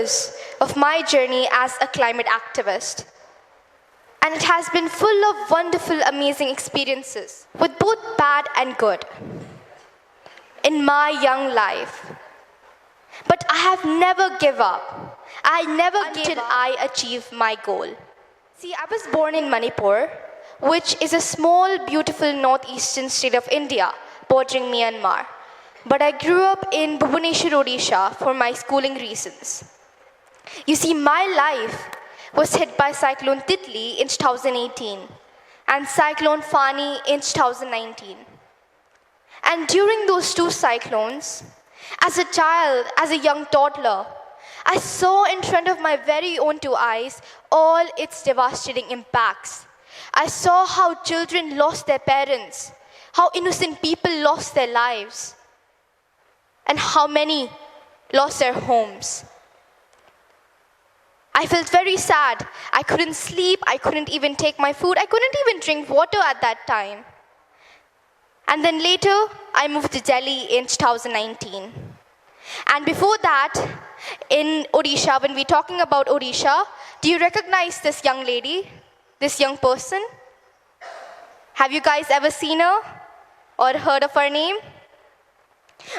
years of my journey as a climate activist. And it has been full of wonderful, amazing experiences with both bad and good in my young life. But I have never given up. I never gave up until I achieved my goal. See, I was born in Manipur, which is a small, beautiful northeastern state of India, bordering Myanmar. But I grew up in Bhubaneswar, Odisha for my schooling reasons. You see, my life was hit by Cyclone Titli in 2018 and Cyclone Fani in 2019. And during those two cyclones, as a child, as a young toddler, I saw in front of my very own two eyes all its devastating impacts. I saw how children lost their parents, how innocent people lost their lives, and how many lost their homes. I felt very sad. I couldn't sleep. I couldn't even take my food. I couldn't even drink water at that time. And then later, I moved to Delhi in 2019. And before that, in Odisha, when we're talking about Odisha, do you recognize this young lady, this young person? Have you guys ever seen her or heard of her name?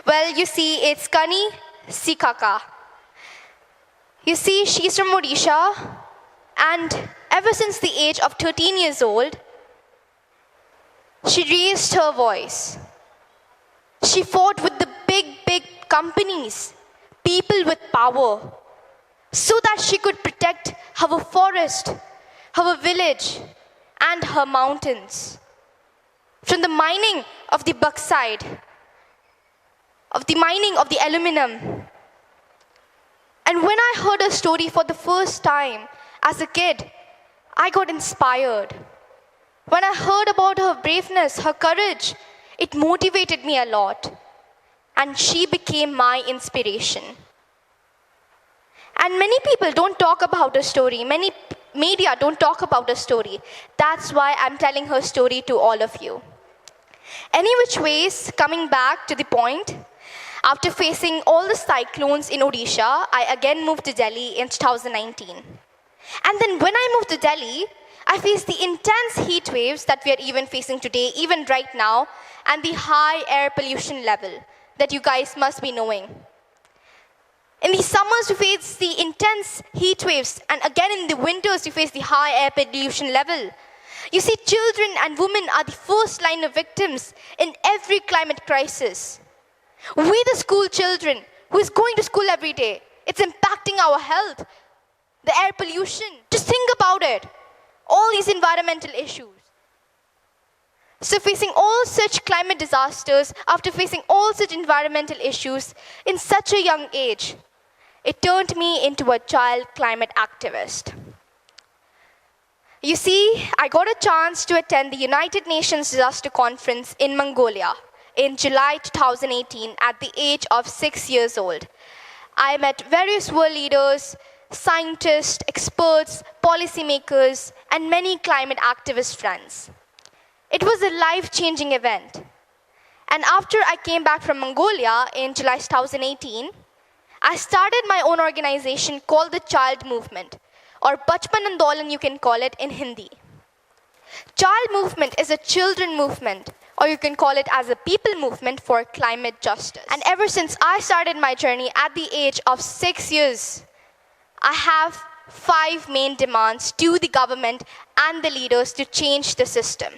Well, you see, it's Kani Sikaka. You see, she's from Odisha, and ever since the age of 13 years old, she raised her voice. She fought with the big companies, people with power, so that she could protect her forest, her village, and her mountains from the mining of the bauxite, of the mining of the aluminum. And when I heard her story for the first time as a kid, I got inspired. When I heard about her braveness, her courage, it motivated me a lot. And she became my inspiration. And many people don't talk about her story. Many media don't talk about her story. That's why I'm telling her story to all of you. Any which ways, coming back to the point, after facing all the cyclones in Odisha, I again moved to Delhi in 2019. And then when I moved to Delhi, I faced the intense heat waves that we are even facing today, even right now, and the high air pollution level that you guys must be knowing. In the summers, we face the intense heat waves, and again in the winters, we face the high air pollution level. You see, children and women are the first line of victims in every climate crisis. We, the school children, who is going to school every day, it's impacting our health. The air pollution, just think about it. All these environmental issues. So facing all such climate disasters, after facing all such environmental issues in such a young age, it turned me into a child climate activist. You see, I got a chance to attend the United Nations Disaster Conference in Mongolia in July 2018 at the age of 6 years old. I met various world leaders, scientists, experts, policymakers, and many climate activist friends. It was a life-changing event. And after I came back from Mongolia in July 2018, I started my own organization called the Child Movement, or Bachpan Andolan you can call it in Hindi. Child Movement is a children movement, or you can call it as a people movement for climate justice. And ever since I started my journey at the age of 6 years, I have 5 main demands to the government and the leaders to change the system.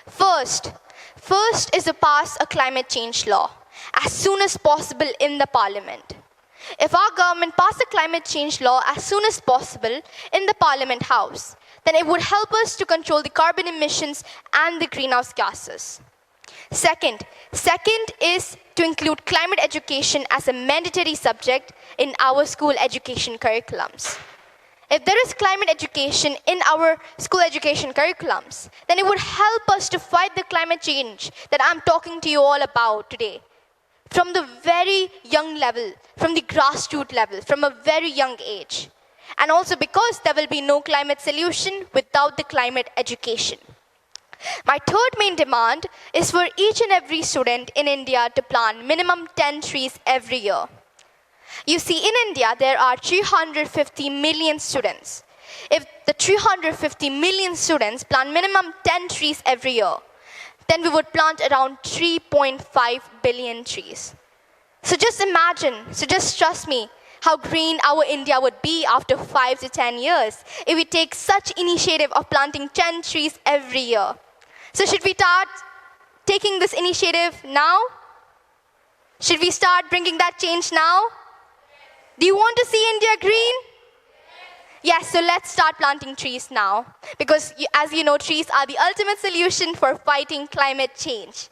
First is to pass a climate change law as soon as possible in the parliament. If our government passed a climate change law as soon as possible in the parliament house, then it would help us to control the carbon emissions and the greenhouse gases. Second is to include climate education as a mandatory subject in our school education curriculums. If there is climate education in our school education curriculums, then it would help us to fight the climate change that I'm talking to you all about today. From the very young level, from the grassroots level, from a very young age. And also because there will be no climate solution without the climate education. My third main demand is for each and every student in India to plant minimum 10 trees every year. You see, in India, there are 350 million students. If the 350 million students plant minimum 10 trees every year, then we would plant around 3.5 billion trees. So just imagine, so just trust me, how green our India would be after 5 to 10 years if we take such initiative of planting 10 trees every year. So should we start taking this initiative now? Should we start bringing that change now? Do you want to see India green? Yes, so let's start planting trees now. Because as you know, trees are the ultimate solution for fighting climate change.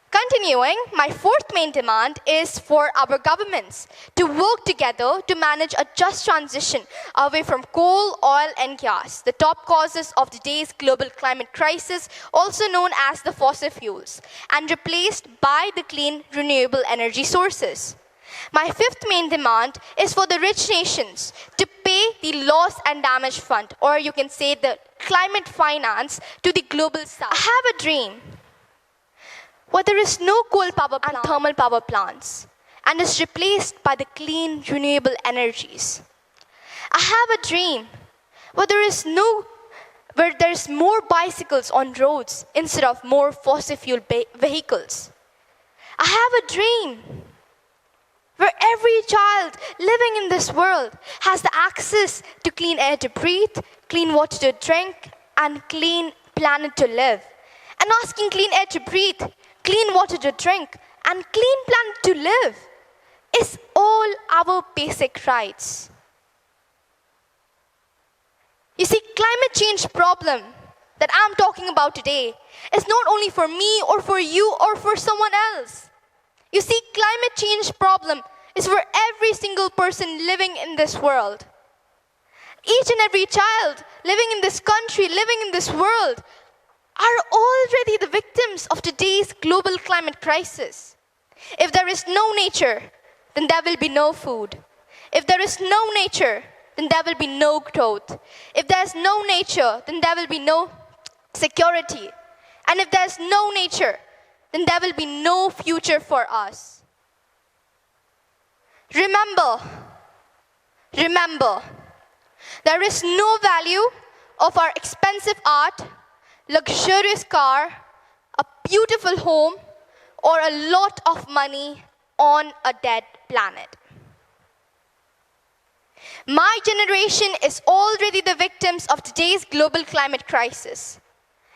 Continuing, my fourth main demand is for our governments to work together to manage a just transition away from coal, oil, and gas, the top causes of today's global climate crisis, also known as the fossil fuels, and replaced by the clean, renewable energy sources. My fifth main demand is for the rich nations to pay the loss and damage fund, or you can say the climate finance, to the global south. I have a dream where there is no coal power plant and thermal power plants, and is replaced by the clean, renewable energies. I have a dream where there's more bicycles on roads instead of more fossil fuel vehicles. I have a dream where every child living in this world has the access to clean air to breathe, clean water to drink, and clean planet to live. And asking clean air to breathe, clean water to drink, and clean planet to live is all our basic rights. You see, climate change problem that I'm talking about today is not only for me or for you or for someone else. You see, climate change problem is for every single person living in this world. Each and every child living in this country, living in this world, are already the victims of today's global climate crisis. If there is no nature, then there will be no food. If there is no nature, then there will be no growth. If there is no nature, then there will be no security. And if there is no nature, then there will be no future for us. Remember, there is no value of our expensive art, luxurious car, a beautiful home, or a lot of money on a dead planet. My generation is already the victims of today's global climate crisis.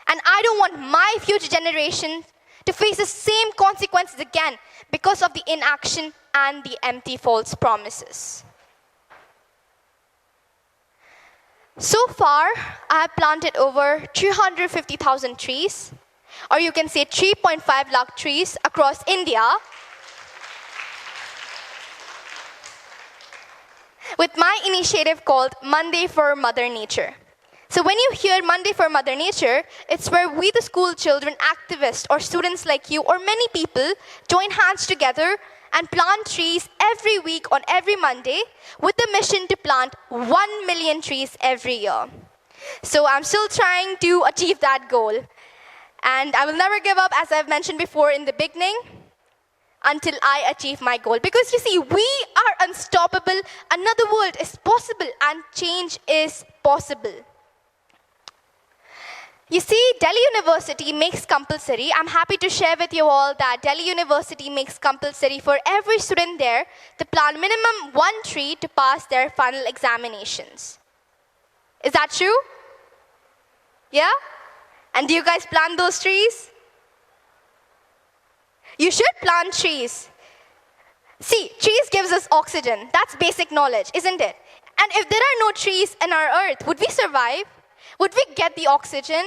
And I don't want my future generations to face the same consequences again because of the inaction and the empty false promises. So far, I have planted over 350,000 trees, or you can say 3.5 lakh trees across India, with my initiative called Monday for Mother Nature. So when you hear Monday for Mother Nature, it's where we, the school children, activists, or students like you, or many people, join hands together and plant trees every week on every Monday with the mission to plant 1 million trees every year. So I'm still trying to achieve that goal. And I will never give up, as I've mentioned before in the beginning, until I achieve my goal. Because you see, we are unstoppable, another world is possible, and change is possible. You see, Delhi University makes compulsory, I'm happy to share with you all that Delhi University makes compulsory for every student there to plant minimum 1 tree to pass their final examinations. Is that true? Yeah? And do you guys plant those trees? You should plant trees. See, trees gives us oxygen. That's basic knowledge, isn't it? And if there are no trees in our earth, would we survive? Would we get the oxygen?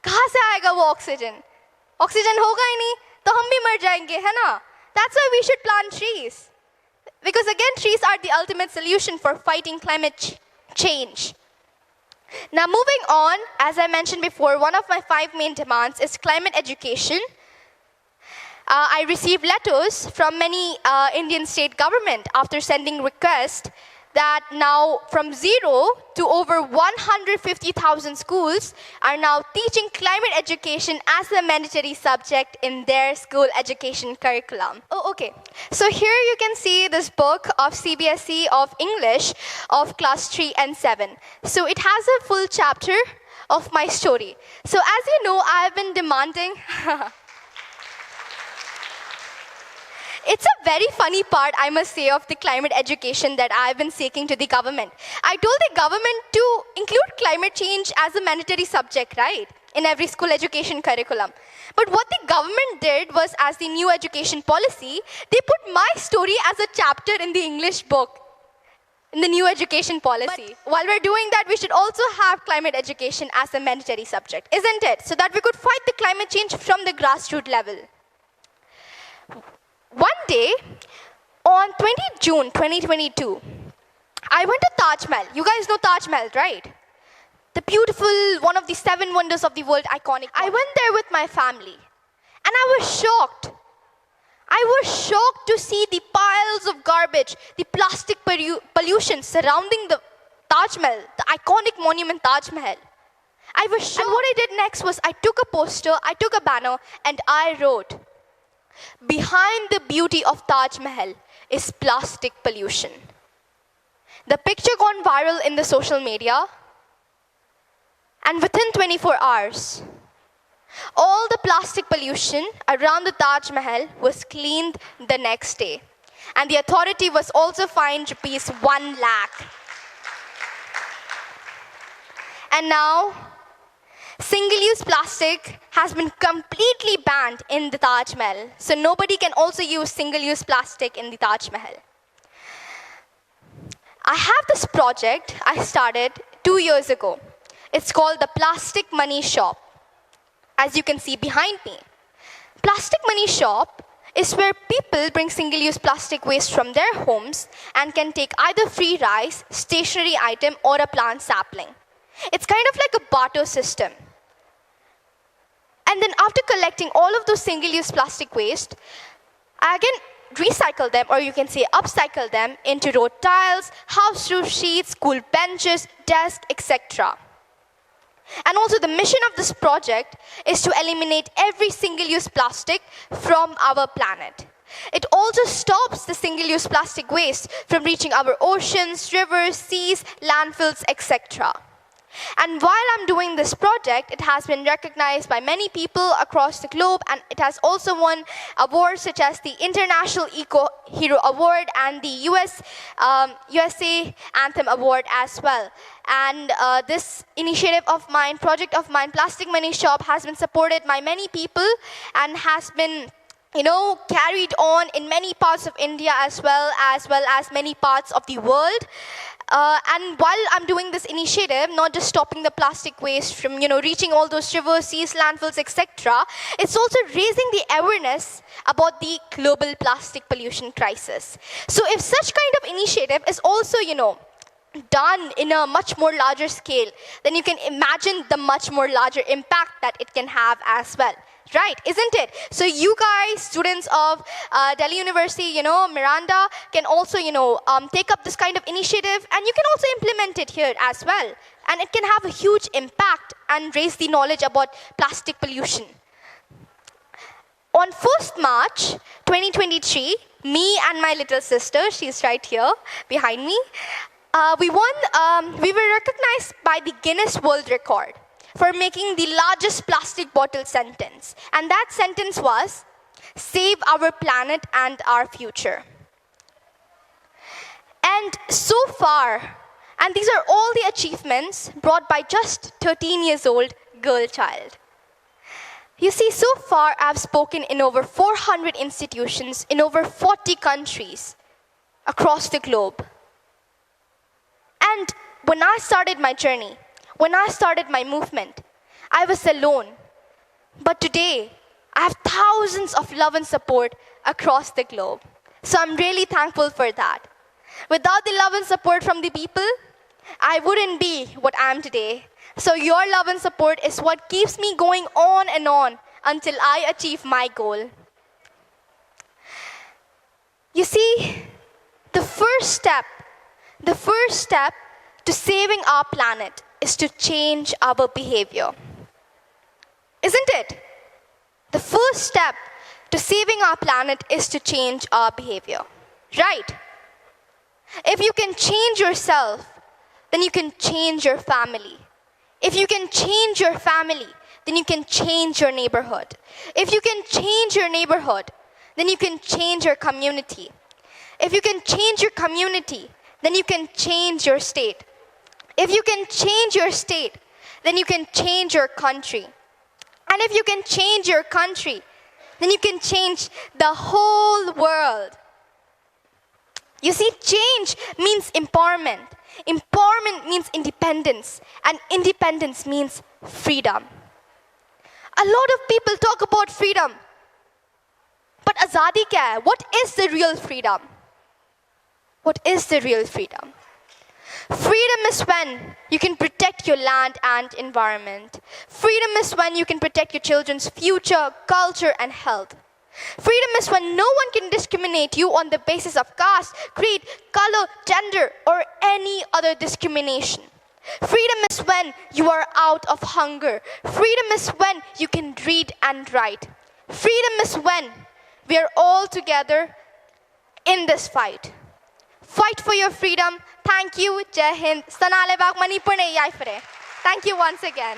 कहाँ से आएगा वो oxygen? Oxygen होगा ही नहीं, तो हम भी मर जाएंगे, है ना? That's why we should plant trees. Because again, trees are the ultimate solution for fighting climate change. Now moving on, as I mentioned before, one of my 5 main demands is climate education. I received letters from many Indian state government after sending requests that now from 0 to over 150,000 schools are now teaching climate education as a mandatory subject in their school education curriculum. Oh, okay. So here you can see this book of CBSE of English of class 3 and 7. So it has a full chapter of my story. So as you know, I've been demanding... It's a very funny part, I must say, of the climate education that I've been seeking to the government. I told the government to include climate change as a mandatory subject, right, in every school education curriculum. But what the government did was, as the new education policy, they put my story as a chapter in the English book, in the new education policy. But while we're doing that, we should also have climate education as a mandatory subject, isn't it? So that we could fight the climate change from the grassroots level. One day, on 20 June 2022, I went to Taj Mahal. You guys know Taj Mahal, right? The beautiful, one of the 7 wonders of the world, iconic. I went there with my family, and I was shocked. I was shocked to see the piles of garbage, the plastic pollution surrounding the Taj Mahal, the iconic monument Taj Mahal. I was shocked. And what I did next was I took a poster, I took a banner, and I wrote, "Behind the beauty of Taj Mahal is plastic pollution." The picture gone viral in the social media, and within 24 hours, all the plastic pollution around the Taj Mahal was cleaned the next day. And the authority was also fined rupees 1 lakh. And now, single-use plastic has been completely banned in the Taj Mahal. So nobody can also use single-use plastic in the Taj Mahal. I have this project I started 2 years ago. It's called the Plastic Money Shop. As you can see behind me. Plastic Money Shop is where people bring single-use plastic waste from their homes and can take either free rice, stationery item, or a plant sapling. It's kind of like a barter system. And then after collecting all of those single-use plastic waste, I again recycle them, or you can say upcycle them, into road tiles, house roof sheets, school benches, desks, etc. And also the mission of this project is to eliminate every single-use plastic from our planet. It also stops the single-use plastic waste from reaching our oceans, rivers, seas, landfills, etc. And while I'm doing this project, it has been recognized by many people across the globe, and it has also won awards such as the International Eco Hero Award and the USA Anthem Award as well. And this initiative of mine, project of mine, Plastic Money Shop, has been supported by many people and has been carried on in many parts of India as well as many parts of the world. And while I'm doing this initiative, not just stopping the plastic waste from, reaching all those rivers, seas, landfills, etc., it's also raising the awareness about the global plastic pollution crisis. So if such kind of initiative is also, done in a much more larger scale, then you can imagine the much more larger impact that it can have as well. Right, isn't it? So you guys, students of Delhi University, Miranda, can also, take up this kind of initiative, and you can also implement it here as well. And it can have a huge impact and raise the knowledge about plastic pollution. On 1st March 2023, me and my little sister, she's right here behind me, we were recognized by the Guinness World Record for making the largest plastic bottle sentence. And that sentence was, "Save our planet and our future." And so far, and these are all the achievements brought by just 13 years old girl child. You see, so far I've spoken in over 400 institutions in over 40 countries across the globe. And when I started my journey, when I started my movement, I was alone. But today, I have thousands of love and support across the globe. So I'm really thankful for that. Without the love and support from the people, I wouldn't be what I am today. So your love and support is what keeps me going on and on until I achieve my goal. You see, the first step The first step to saving our planet is to change our behavior. Isn't it? The first step to saving our planet is to change our behavior. Right? If you can change yourself, then you can change your family. If you can change your family, then you can change your neighborhood. If you can change your neighborhood, then you can change your community. If you can change your community, then you can change your state. If you can change your state, then you can change your country. And if you can change your country, then you can change the whole world. You see, change means empowerment. Empowerment means independence. And independence means freedom. A lot of people talk about freedom. But azadi kya hai? What is the real freedom? What is the real freedom? Freedom is when you can protect your land and environment. Freedom is when you can protect your children's future, culture, and health. Freedom is when no one can discriminate you on the basis of caste, creed, color, gender, or any other discrimination. Freedom is when you are out of hunger. Freedom is when you can read and write. Freedom is when we are all together in this fight. Fight for your freedom. Thank you. Jai Hind. Sanale Bag Manipur ne yai fare. Thank you once again.